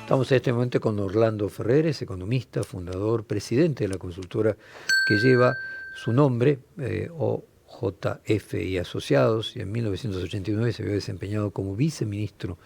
Estamos en este momento con Orlando Ferreres, economista, fundador, presidente de la consultora que lleva su nombre, OJF y Asociados, y en 1989 se había desempeñado como viceministro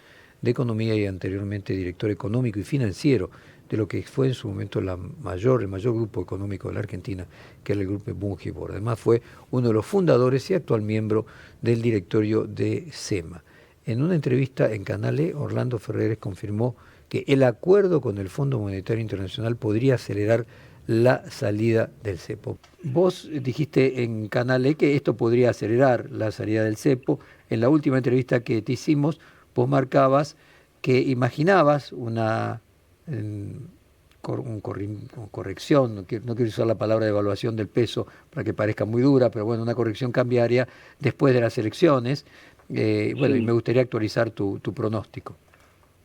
de Economía y anteriormente director económico y financiero de lo que fue en su momento el mayor grupo económico de la Argentina, que era el grupo Bunge. Además fue uno de los fundadores y actual miembro del directorio de SEMA. En una entrevista en Canal E, Orlando Ferreres confirmó que el acuerdo con el Fondo Monetario Internacional podría acelerar la salida del cepo. Vos dijiste en Canal E que esto podría acelerar la salida del cepo. En la última entrevista que te hicimos, vos marcabas que imaginabas una corrección, no quiero usar la palabra devaluación del peso para que parezca muy dura, pero bueno, una corrección cambiaria después de las elecciones. Bueno, y me gustaría actualizar tu pronóstico.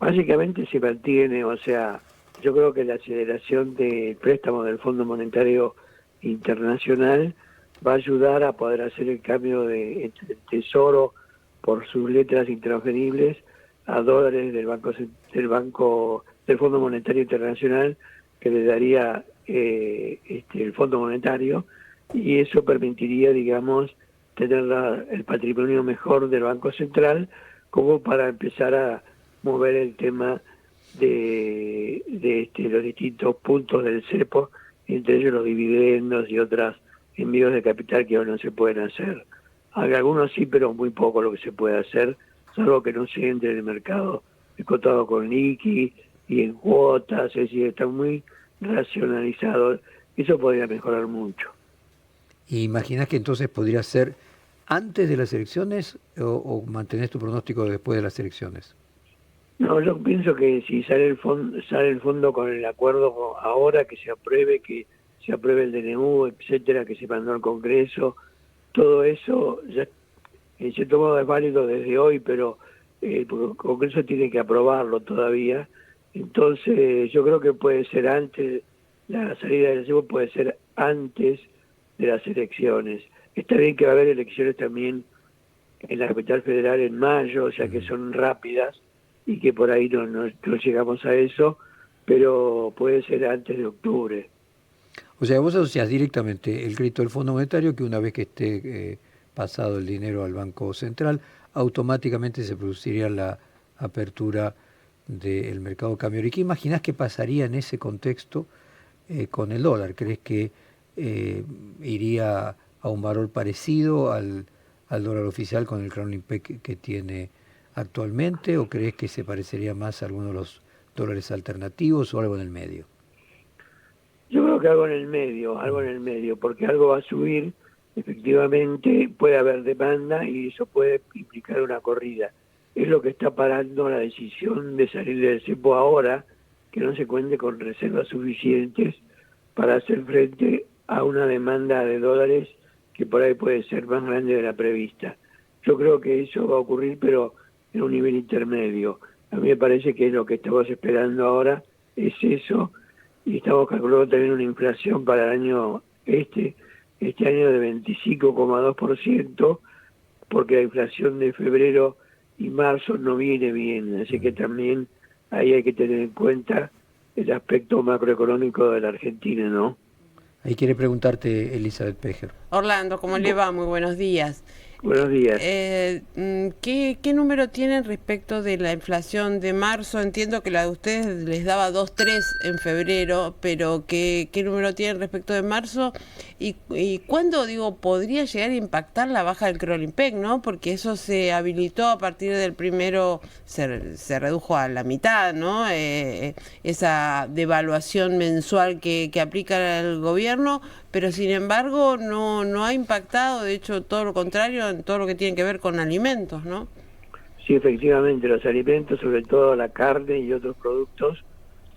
Básicamente se mantiene, o sea, yo creo que la aceleración del préstamo del Fondo Monetario Internacional va a ayudar a poder hacer el cambio del Tesoro por sus letras intransferibles a dólares del Fondo Monetario Internacional que le daría el Fondo Monetario, y eso permitiría, digamos, tener el patrimonio mejor del Banco Central como para empezar a mover el tema de los distintos puntos del cepo, entre ellos los dividendos y otros envíos de capital que ahora no se pueden hacer. Algunos sí, pero muy poco lo que se puede hacer, salvo que no se entre en el mercado cotado con liqui y en cuotas, es decir, está muy racionalizado. Eso podría mejorar mucho. ¿Y imaginás que entonces podría ser antes de las elecciones o mantenés tu pronóstico después de las elecciones? No, yo pienso que si sale el fondo con el acuerdo ahora, que se apruebe el DNU, etcétera, que se mandó al Congreso, todo eso ya en cierto modo es válido desde hoy, pero el Congreso tiene que aprobarlo todavía. Entonces yo creo que puede ser antes, la salida del cepo puede ser antes de las elecciones. Está bien que va a haber elecciones también en la capital federal en mayo, o sea que son rápidas, y que por ahí no llegamos a eso, pero puede ser antes de octubre. O sea, vos asociás directamente el crédito del Fondo Monetario, que una vez que esté pasado el dinero al Banco Central, automáticamente se produciría la apertura del mercado de cambio. ¿Y qué imaginás que pasaría en ese contexto con el dólar? ¿Crees que iría a un valor parecido al dólar oficial con el Kremlin que tiene actualmente, o crees que se parecería más a alguno de los dólares alternativos o algo en el medio? Yo creo que algo en el medio, porque algo va a subir, efectivamente puede haber demanda y eso puede implicar una corrida. Es lo que está parando la decisión de salir del cepo ahora, que no se cuente con reservas suficientes para hacer frente a una demanda de dólares que por ahí puede ser más grande de la prevista. Yo creo que eso va a ocurrir, pero en un nivel intermedio. A mí me parece que lo que estamos esperando ahora es eso, y estamos calculando también una inflación para el año este año de 25,2%, porque la inflación de febrero y marzo no viene bien, así que también ahí hay que tener en cuenta el aspecto macroeconómico de la Argentina, ¿no? Ahí quiere preguntarte Elizabeth Pejer. Orlando, ¿cómo le va? Muy buenos días. Buenos días. ¿Qué número tienen respecto de la inflación de marzo? Entiendo que la de ustedes les daba 2,3 en febrero, pero ¿qué número tienen respecto de marzo? ¿Y cuándo, podría llegar a impactar la baja del Kremlin-Peck, ¿no? Porque eso se habilitó a partir del primero, se redujo a la mitad, ¿no? Esa devaluación mensual que aplica el gobierno, pero sin embargo no ha impactado, de hecho todo lo contrario, en todo lo que tiene que ver con alimentos, ¿no? Sí, efectivamente, los alimentos, sobre todo la carne y otros productos,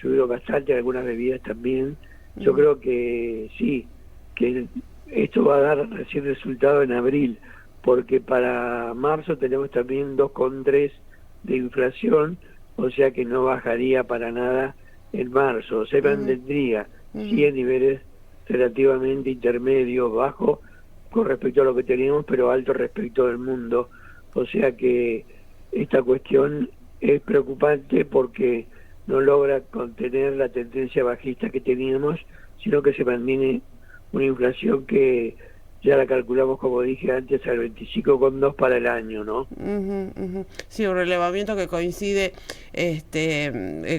subieron bastante, algunas bebidas también. Yo creo que sí, que esto va a dar recién resultado en abril, porque para marzo tenemos también 2,3 de inflación, o sea que no bajaría para nada en marzo, o sea, mantendría sí en niveles relativamente intermedios, bajos con respecto a lo que teníamos, pero alto respecto del mundo. O sea que esta cuestión es preocupante porque no logra contener la tendencia bajista que teníamos, sino que se mantiene una inflación que ya la calculamos, como dije antes, al 25,2 para el año, ¿no? Sí, un relevamiento que coincide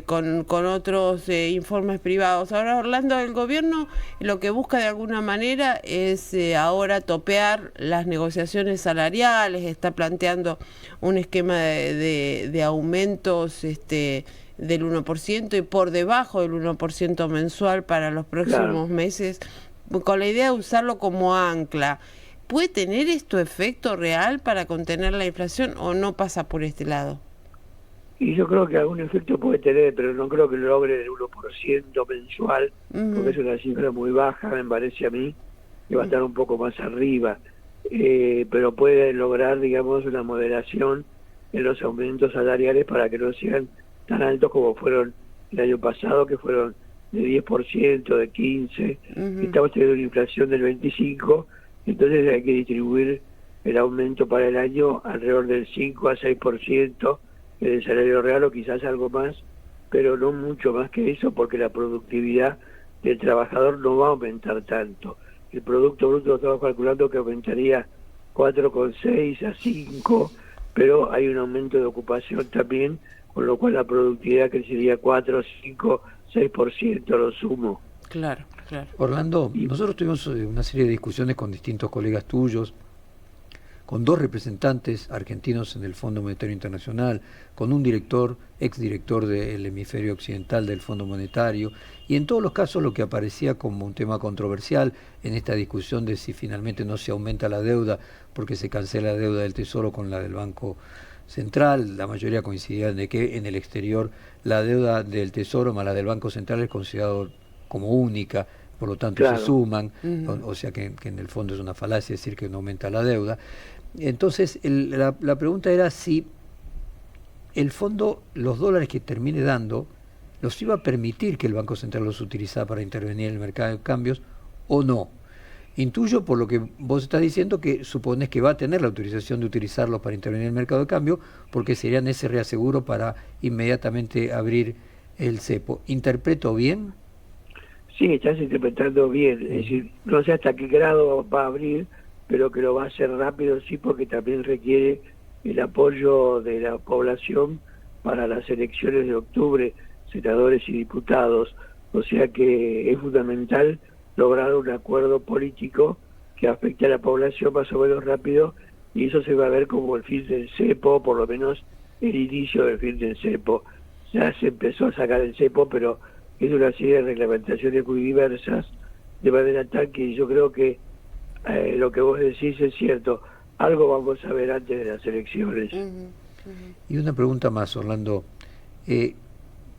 con otros informes privados. Ahora, Orlando, el gobierno lo que busca de alguna manera es ahora topear las negociaciones salariales, está planteando un esquema de aumentos del 1% y por debajo del 1% mensual para los próximos meses, con la idea de usarlo como ancla. ¿Puede tener esto efecto real para contener la inflación o no pasa por este lado? Y yo creo que algún efecto puede tener, pero no creo que logre el 1% mensual, porque es una cifra muy baja, me parece a mí, que va a estar un poco más arriba. Pero puede lograr, digamos, una moderación en los aumentos salariales para que no sean tan altos como fueron el año pasado, que fueron de 10%, de 15%, estamos teniendo una inflación del 25%, entonces hay que distribuir el aumento para el año alrededor del 5 a 6% del salario real o quizás algo más, pero no mucho más que eso porque la productividad del trabajador no va a aumentar tanto. El Producto Bruto lo estamos calculando que aumentaría 4,6 a 5, pero hay un aumento de ocupación también, con lo cual la productividad crecería 4, 5, 6% lo sumo. Claro. Orlando, nosotros tuvimos una serie de discusiones con distintos colegas tuyos, con 2 representantes argentinos en el Fondo Monetario Internacional, con un exdirector del hemisferio occidental del Fondo Monetario, y en todos los casos lo que aparecía como un tema controversial en esta discusión de si finalmente no se aumenta la deuda porque se cancela la deuda del Tesoro con la del Banco Central, la mayoría coincidían de que en el exterior la deuda del Tesoro más la del Banco Central es considerado como única, por lo tanto se suman, o sea que en el fondo es una falacia decir que no aumenta la deuda. Entonces la pregunta era si el fondo, los dólares que termine dando, los iba a permitir que el Banco Central los utilizara para intervenir en el mercado de cambios o no. Intuyo por lo que vos estás diciendo que supones que va a tener la autorización de utilizarlos para intervenir en el mercado de cambio porque serían ese reaseguro para inmediatamente abrir el cepo. ¿Interpreto bien? Sí, estás interpretando bien. Es decir, no sé hasta qué grado va a abrir, pero que lo va a hacer rápido, sí, porque también requiere el apoyo de la población para las elecciones de octubre, senadores y diputados. O sea que es fundamental lograr un acuerdo político que afecte a la población más o menos rápido, y eso se va a ver como el fin del cepo, por lo menos el inicio del fin del cepo. Ya se empezó a sacar el cepo, pero es una serie de reglamentaciones muy diversas, de manera tal que yo creo que lo que vos decís es cierto. Algo vamos a ver antes de las elecciones. Y una pregunta más, Orlando.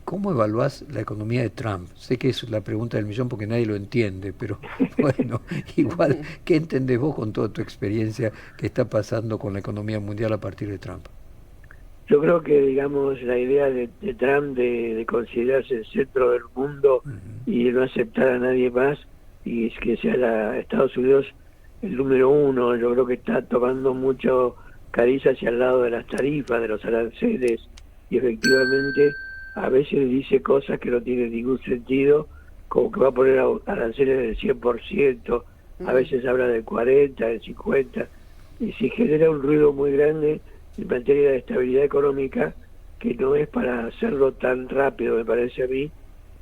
¿Cómo evaluás la economía de Trump? Sé que es la pregunta del millón porque nadie lo entiende, pero bueno, igual, ¿qué entendés vos con toda tu experiencia que está pasando con la economía mundial a partir de Trump? Yo creo que, digamos, la idea de Trump de considerarse el centro del mundo y de no aceptar a nadie más, y es que sea Estados Unidos el número 1, yo creo que está tomando mucho cariz hacia el lado de las tarifas, de los aranceles, y efectivamente a veces dice cosas que no tienen ningún sentido, como que va a poner aranceles del 100%, a veces habla del 40%, del 50%, y se genera un ruido muy grande en materia de estabilidad económica, que no es para hacerlo tan rápido, me parece a mí,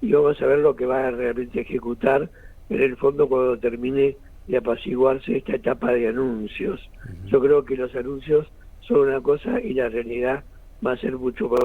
y vamos a ver lo que va a realmente ejecutar en el fondo cuando termine de apaciguarse esta etapa de anuncios. Yo creo que los anuncios son una cosa y la realidad va a ser mucho más.